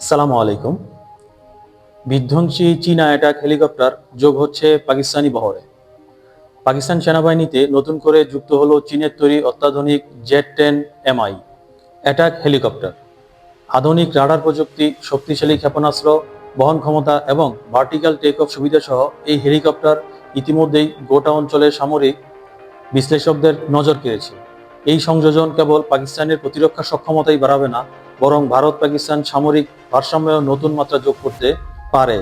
সালামু আলাইকুম। বিধ্বংসী চীনা অ্যাটাক হেলিকপ্টার যোগ হচ্ছে পাকিস্তানি বহরে। পাকিস্তান সেনাবাহিনীতে নতুন করে যুক্ত হলো চীনের তৈরি অত্যাধুনিক Z-10 MI অ্যাটাক হেলিকপ্টার। আধুনিক রাডার প্রযুক্তি, শক্তিশালী ক্ষেপণাস্ত্র, বহন ক্ষমতা এবং ভার্টিক্যাল টেক অফ সুবিধা সহ এই হেলিকপ্টার ইতিমধ্যেই গোটা অঞ্চলের সামরিক বিশ্লেষকদের নজর কেড়েছে। এই সংযোজন কেবল পাকিস্তানের প্রতিরক্ষা সক্ষমতাই বাড়াবে না, বরং ভারত পাকিস্তান সামরিক ভারসাম্যেও নতুন মাত্রা যোগ করতে পারে।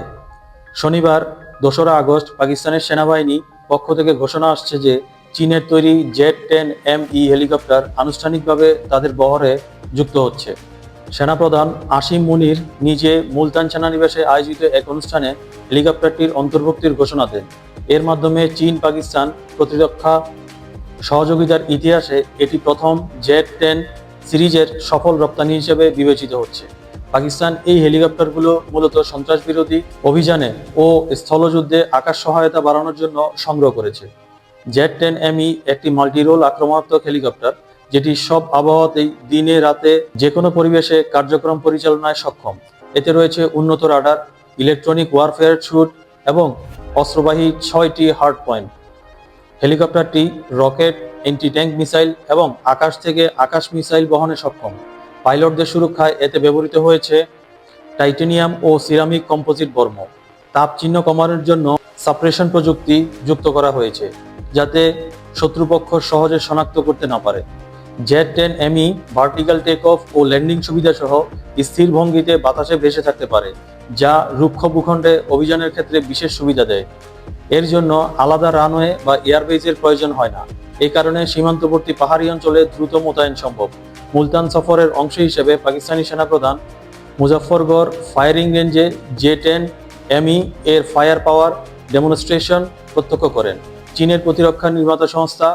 শনিবার 2রা আগস্ট পাকিস্তানের সেনাবাহিনী পক্ষ থেকে ঘোষণা আসছে যে চীনের তৈরি Z-10 ME হেলিকপ্টার আনুষ্ঠানিকভাবে তাদের বহরে যুক্ত হচ্ছে। সেনাপ্রধান আসিম মুনির নিজে মুলতান সেনানিবাসে আয়োজিত এক অনুষ্ঠানে হেলিকপ্টারটির অন্তর্ভুক্তির ঘোষণা দেন। এর মাধ্যমে চীন পাকিস্তান প্রতিরক্ষা সহযোগিতার ইতিহাসে এটি প্রথম Z-10 সিরিজের সফল রপ্তানি হিসেবে বিবেচিত হচ্ছে। পাকিস্তান এই হেলিকপ্টারগুলো মূলত সন্ত্রাস বিরোধী অভিযানে ও স্থলযুদ্ধে আকাশ সহায়তা বাড়ানোর জন্য সংগ্রহ করেছে। Z-10 ME একটি মাল্টিরোল আক্রমণাত্মক হেলিকপ্টার, যেটি সব আবহাওয়াতেই দিনে রাতে যে কোনো পরিবেশে কার্যক্রম পরিচালনায় সক্ষম। এতে রয়েছে উন্নত রাডার, ইলেকট্রনিক ওয়ারফেয়ার স্যুট এবং অস্ত্রবাহী 6টি হার্ড পয়েন্ট। হেলিকপ্টারটি রকেট, এন্টি ট্যাঙ্ক মিসাইল এবং আকাশ থেকে আকাশ মিসাইল বহনে সক্ষম। পাইলটদের সুরক্ষায় এতে ব্যবহৃত হয়েছে টাইটেনিয়াম ও সিরামিক কম্পোজিট বর্ম। তাপ চিহ্ন কমানোর জন্য সাপ্রেশন প্রযুক্তি যুক্ত করা হয়েছে, যাতে শত্রুপক্ষ সহজে শনাক্ত করতে না পারে। Z-10 ME vertical take off ও ল্যান্ডিং সুবিধা সহ স্থির ভঙ্গিতে বাতাসে ভেসে থাকতে পারে, যা রুক্ষ ভূখণ্ডে অভিযানের ক্ষেত্রে বিশেষ সুবিধা দেয়। এর জন্য আলাদা রানওয়ে বা এয়ারবেজের প্রয়োজন হয় না। এই কারণে সীমান্তবর্তী পাহাড়ি অঞ্চলে দ্রুত মোতায়েন সম্ভব। মুলতান সফরের অংশ হিসেবে পাকিস্তানি সেনাপ্রধান মুজাফফরগড় ফায়ারিং রেঞ্জে Z-10 ME এর ফায়ার পাওয়ার ডেমনস্ট্রেশন প্রত্যক্ষ করেন। চীনের প্রতিরক্ষা নির্মাতা সংস্থা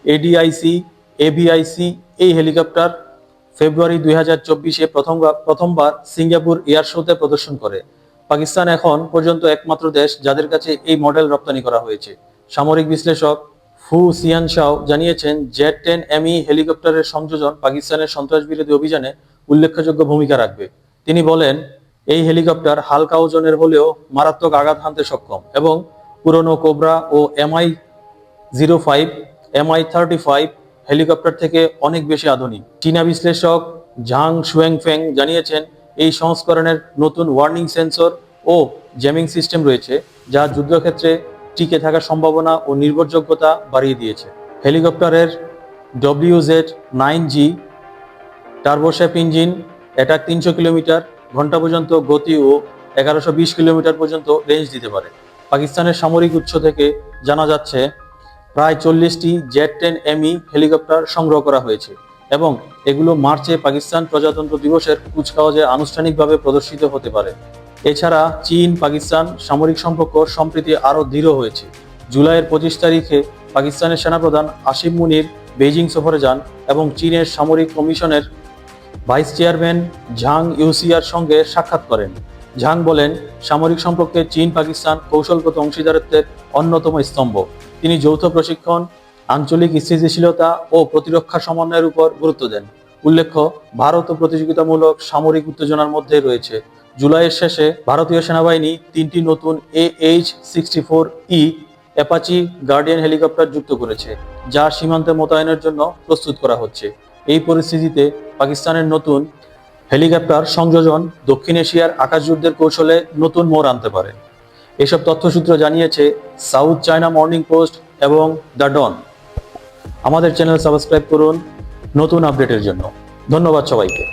ADIC এই হেলিকপ্টার ফেব্রুয়ারি 2024-এ প্রথমবার সিঙ্গাপুর এয়ার শোতে প্রদর্শন করে। পাকিস্তান এখন পর্যন্ত একমাত্র দেশ যাদের কাছে এই মডেল রপ্তানি করা হয়েছে। সামরিক বিশ্লেষক ফু সিয়ানশাও জানিয়েছেন, Z-10 ME হেলিকপ্টারের সংযোজন পাকিস্তানের সন্ত্রাস বিরোধী অভিযানে উল্লেখযোগ্য ভূমিকা রাখবে। তিনি বলেন, এই হেলিকপ্টার হালকা ওজনের হলেও মারাত্মক আঘাত হানতে সক্ষম এবং পুরনো কোবরা ও MI-05, MI-35 হেলিকপ্টার থেকে অনেক বেশি আধুনিক। চীনা বিশ্লেষক ঝাং শুয়েংফেং জানিয়েছেন, এই সংস্করণের নতুন ওয়ার্নিং সেন্সর ও জ্যামিং সিস্টেম রয়েছে, যা যুদ্ধক্ষেত্রে টিকে থাকার সম্ভাবনা ও নির্ভরযোগ্যতা বাড়িয়ে দিয়েছে। হেলিকপ্টারের WZ-9G টার্বোশ্যাপ ইঞ্জিন অ্যাটাক 300 কিলোমিটার ঘন্টা পর্যন্ত গতি ও 1120 কিলোমিটার পর্যন্ত রেঞ্জ দিতে পারে। পাকিস্তানের সামরিক উৎস থেকে জানা যাচ্ছে, প্রায় 40টি Z-10 ME হেলিকপ্টার সংগ্রহ করা হয়েছে এবং এগুলো মার্চে পাকিস্তান প্রজাতন্ত্র দিবসের কুচকাওয়াজে আনুষ্ঠানিকভাবে প্রদর্শিত হতে পারে। এছাড়া চীন পাকিস্তান সামরিক সম্পর্ক সম্প্রতি আরও দৃঢ় হয়েছে। জুলাইয়ের 25 তারিখে পাকিস্তানের সেনাপ্রধান আসিম মুনির বেইজিং সফরে যান এবং চীনের সামরিক কমিশনের ভাইস চেয়ারম্যান ঝাং ইউসিয়ার সঙ্গে সাক্ষাৎ করেন। ঝাং বলেন, সামরিক সম্পর্কে চীন পাকিস্তান কৌশলগত অংশীদারত্বের অন্যতম স্তম্ভ। তিনি যৌথ প্রশিক্ষণ, আঞ্চলিক স্থিতিশীলতা ও প্রতিরক্ষা সমন্বয়ের উপর গুরুত্ব দেন। উল্লেখ্য, ভারত ও প্রতিযোগিতামূলক সামরিক উত্তেজনার মধ্যে রয়েছে। জুলাইয়ের শেষে ভারতীয় সেনাবাহিনী 3টি নতুন AH-64E অ্যাপাচি গার্ডিয়ান হেলিকপ্টার যুক্ত করেছে, যা সীমান্তে মোতায়েনের জন্য প্রস্তুত করা হচ্ছে। এই পরিস্থিতিতে পাকিস্তানের নতুন হেলিকপ্টার সংযোজন দক্ষিণ এশিয়ার আকাশযুদ্ধের কৌশলে নতুন মোড় আনতে পারে। এসব তথ্যসূত্র জানিয়েছে সাউথ চায়না মর্নিং পোস্ট এবং দ্য ডন। আমাদের চ্যানেল সাবস্ক্রাইব করুন নতুন আপডেটের জন্য। ধন্যবাদ সবাইকে।